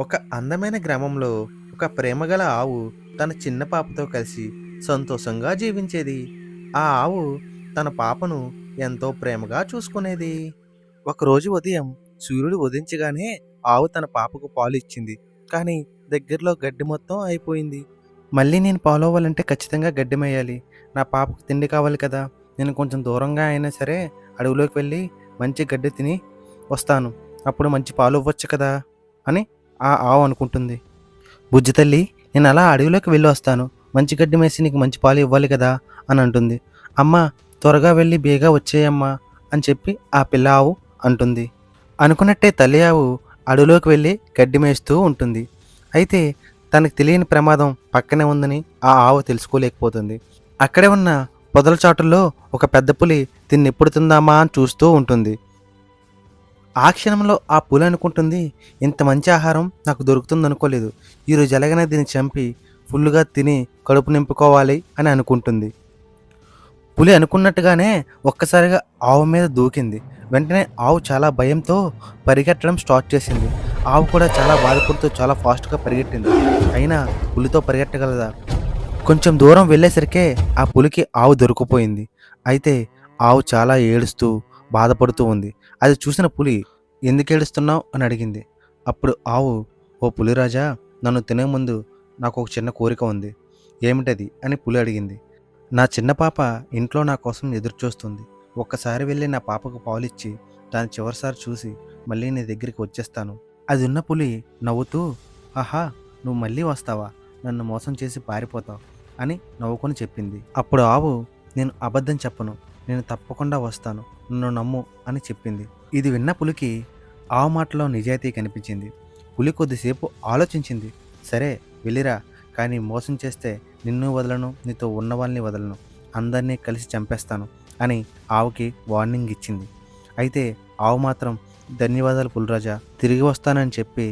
ఒక అందమైన గ్రామంలో ఒక ప్రేమగల ఆవు తన చిన్న పాపతో కలిసి సంతోషంగా జీవించేది. ఆ ఆవు తన పాపను ఎంతో ప్రేమగా చూసుకునేది. ఒకరోజు ఉదయం సూర్యుడు ఉదయించగానే ఆవు తన పాపకు పాలు ఇచ్చింది. కానీ దగ్గరలో గడ్డి మొత్తం అయిపోయింది. మళ్ళీ నేను పాలు అవ్వాలంటే ఖచ్చితంగా గడ్డి మేయాలి. నా పాపకు తిండి కావాలి కదా. నేను కొంచెం దూరంగా అయినా సరే అడవిలోకి వెళ్ళి మంచి గడ్డి తిని వస్తాను. అప్పుడు మంచి పాలు ఇవ్వచ్చు కదా అని ఆ ఆవు అనుకుంటుంది. బుజ్జి తల్లి, నేను అలా అడవిలోకి వెళ్ళి వస్తాను. మంచి గడ్డి మేసి నీకు మంచి పాలు ఇవ్వాలి కదా అని అంటుంది. అమ్మ, త్వరగా వెళ్ళి బేగా వచ్చేయమ్మా అని చెప్పి ఆ పిల్ల ఆవు అంటుంది. అనుకున్నట్టే తల్లి ఆవు అడవిలోకి వెళ్ళి గడ్డి మేస్తూ ఉంటుంది. అయితే తనకు తెలియని ప్రమాదం పక్కనే ఉందని ఆ ఆవు తెలుసుకోలేకపోతుంది. అక్కడే ఉన్న పొదల చాటుల్లో ఒక పెద్ద పులి దీన్ని ఎప్పుడు తిందామా అని చూస్తూ ఉంటుంది. ఆ క్షణంలో ఆ పులి అనుకుంటుంది, ఇంత మంచి ఆహారం నాకు దొరుకుతుందనుకోలేదు. ఈరోజు ఎలాగైనా దీన్ని చంపి ఫుల్లుగా తిని కడుపు నింపుకోవాలి అని అనుకుంటుంది. పులి అనుకున్నట్టుగానే ఒక్కసారిగా ఆవు మీద దూకింది. వెంటనే ఆవు చాలా భయంతో పరిగెట్టడం స్టార్ట్ చేసింది. ఆవు కూడా చాలా బాధపడుతూ చాలా ఫాస్ట్గా పరిగెట్టింది. అయినా పులితో పరిగెట్టగలదా? కొంచెం దూరం వెళ్ళేసరికే ఆ పులికి ఆవు దొరికిపోయింది. అయితే ఆవు చాలా ఏడుస్తూ బాధపడుతూ ఉంది. అది చూసిన పులి, ఎందుకు ఏడుస్తున్నావు అని అడిగింది. అప్పుడు ఆవు, ఓ పులిరాజా, నన్ను తినే ముందు నాకు ఒక చిన్న కోరిక ఉంది. ఏమిటది అని పులి అడిగింది. నా చిన్న పాప ఇంట్లో నా కోసం ఎదురుచూస్తుంది. ఒక్కసారి వెళ్ళి నా పాపకు పాలిచ్చి దాన్ని చివరిసారి చూసి మళ్ళీ నీ దగ్గరికి వచ్చేస్తాను. అది ఉన్న పులి నవ్వుతూ, ఆహా, నువ్వు మళ్ళీ వస్తావా? నన్ను మోసం చేసి పారిపోతావు అని నవ్వుకొని చెప్పింది. అప్పుడు ఆవు, నేను అబద్ధం చెప్పను, నేను తప్పకుండా వస్తాను, నన్ను నమ్ము అని చెప్పింది. ఇది విన్న పులికి ఆవు మాటలో నిజాయితీ కనిపించింది. పులి కొద్దిసేపు ఆలోచించింది. సరే వెళ్ళిరా, కానీ మోసం చేస్తే నిన్ను వదలను, నీతో ఉన్న వాళ్ళని వదలను, అందరినీ కలిసి చంపేస్తాను అని ఆవుకి వార్నింగ్ ఇచ్చింది. అయితే ఆవు మాత్రం, ధన్యవాదాలు పులిరాజా, తిరిగి వస్తానని చెప్పి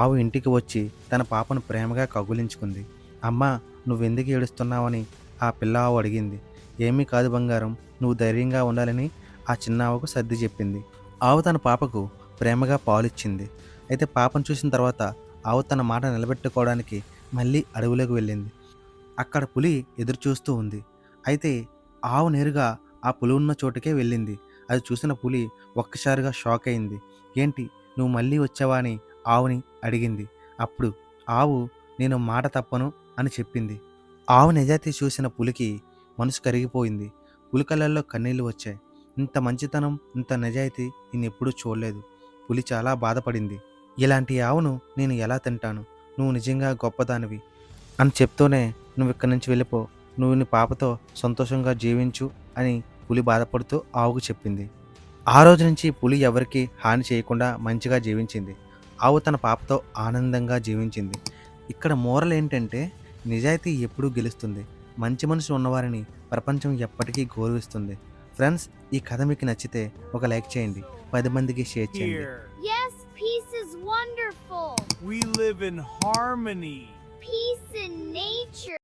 ఆవు ఇంటికి వచ్చి తన పాపను ప్రేమగా కౌగిలించుకుంది. అమ్మా, నువ్వెందుకు ఏడుస్తున్నావని ఆ పిల్ల ఆవు అడిగింది. ఏమీ కాదు బంగారం, నువ్వు ధైర్యంగా ఉండాలని ఆ చిన్న ఆవుకు సర్ది చెప్పింది. ఆవు తన పాపకు ప్రేమగా పాలిచ్చింది. అయితే పాపను చూసిన తర్వాత ఆవు తన మాట నిలబెట్టుకోవడానికి మళ్ళీ అడవిలోకి వెళ్ళింది. అక్కడ పులి ఎదురు చూస్తూ ఉంది. అయితే ఆవు నేరుగా ఆ పులి ఉన్న చోటుకే వెళ్ళింది. అది చూసిన పులి ఒక్కసారిగా షాక్ అయింది. ఏంటి, నువ్వు మళ్ళీ వచ్చావా అని ఆవుని అడిగింది. అప్పుడు ఆవు, నేను మాట తప్పను అని చెప్పింది. ఆవు నిజాయితీ చూసిన పులికి మనసు కరిగిపోయింది. పులి కళ్ళల్లో కన్నీళ్లు వచ్చాయి. ఇంత మంచితనం, ఇంత నిజాయితీ నేను ఎప్పుడూ చూడలేదు. పులి చాలా బాధపడింది. ఇలాంటి ఆవును నేను ఎలా తింటాను? నువ్వు నిజంగా గొప్పదానివి అని చెప్తూనే, నువ్వు ఇక్కడి నుంచి వెళ్ళిపో, నువ్వు నీ పాపతో సంతోషంగా జీవించు అని పులి బాధపడుతూ ఆవుకు చెప్పింది. ఆ రోజు నుంచి పులి ఎవరికి హాని చేయకుండా మంచిగా జీవించింది. ఆవు తన పాపతో ఆనందంగా జీవించింది. ఇక్కడ మోరల్ ఏంటంటే, నిజాయితీ ఎప్పుడూ గెలుస్తుంది. మంచి మనసు ఉన్నవారిని ప్రపంచం ఎప్పటికీ గౌరవిస్తుంది. ఫ్రెండ్స్, ఈ కథ మీకు నచ్చితే ఒక లైక్ చేయండి, 10 మందికి షేర్ చేయండి. Here, Yes, peace is wonderful. we live in harmony. Peace in nature.